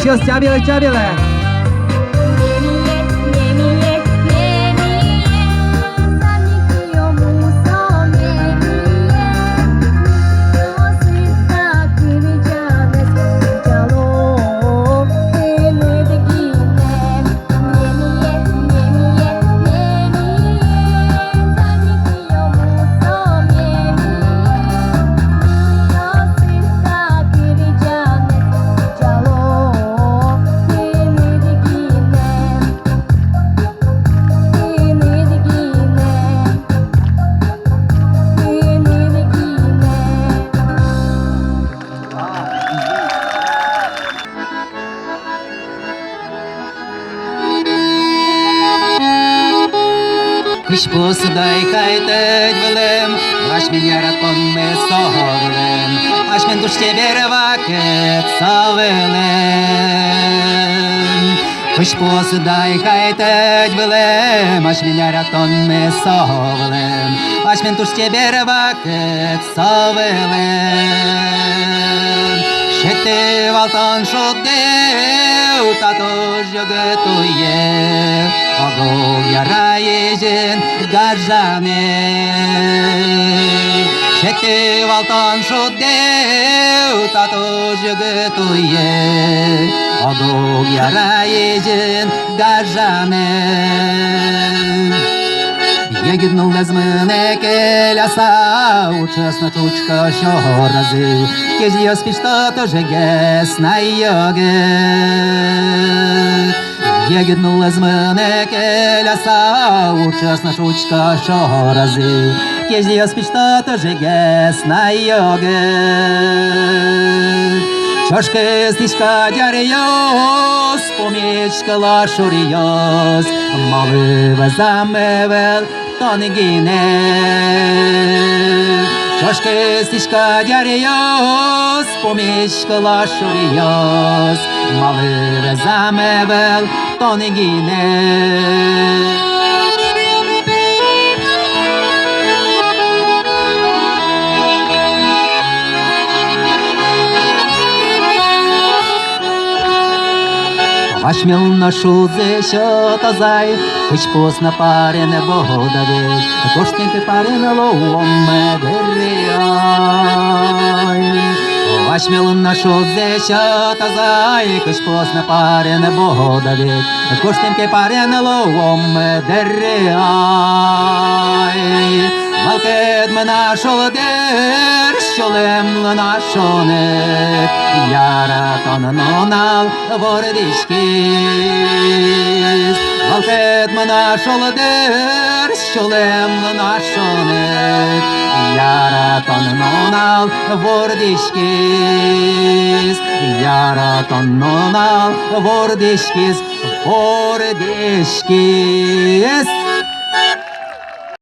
Сейчас тябиле, тябиле. Кыш посудай кайтет вылым, аш мен яраткан мы соғылым, аш мен душ тебер вакыт савылым. Кыш посудай кайтет вылым, аш мен яраткан мы соғылым, аш мен душ тебер вакыт савылым. Шетте валтан шоддеу, татуш жогытуе, Огол яра ежен гаржане. Шетте валтан шоддеу, татуш жогытуе, Огол яра ежен гаржане. Егиднул лезмыне келяса, учасна чучка щоразы, Кезьё спишта тоже гес на йоге. Егиднул лезмыне келяса, учасна чучка щоразы, Кезьё спишта тоже гес на йоге. Чашка стишка дярьёс, помечка лашурьёс, Малы вазамевел тонигине. Чашка стишка дярьёс, помечка лашурьёс, Малы вазамевел тонигине. Ашмел нашу зеща тазай, Кыч пос на паре не богодавит, Коштин ты паре на лоуме дерриай. Ашмел нашу зеща тазай, Кыч пос на паре не богодавит, Коштин ты паре на лоуме дерриай. Малкет мена шолдер, Шолем лана шонет, Яратон нонал вордишкис. Малкет мена шолдер, Шолем лана шонет, Яратон нонал вордишкис. Яратон нонал вордишкис, вордишкис.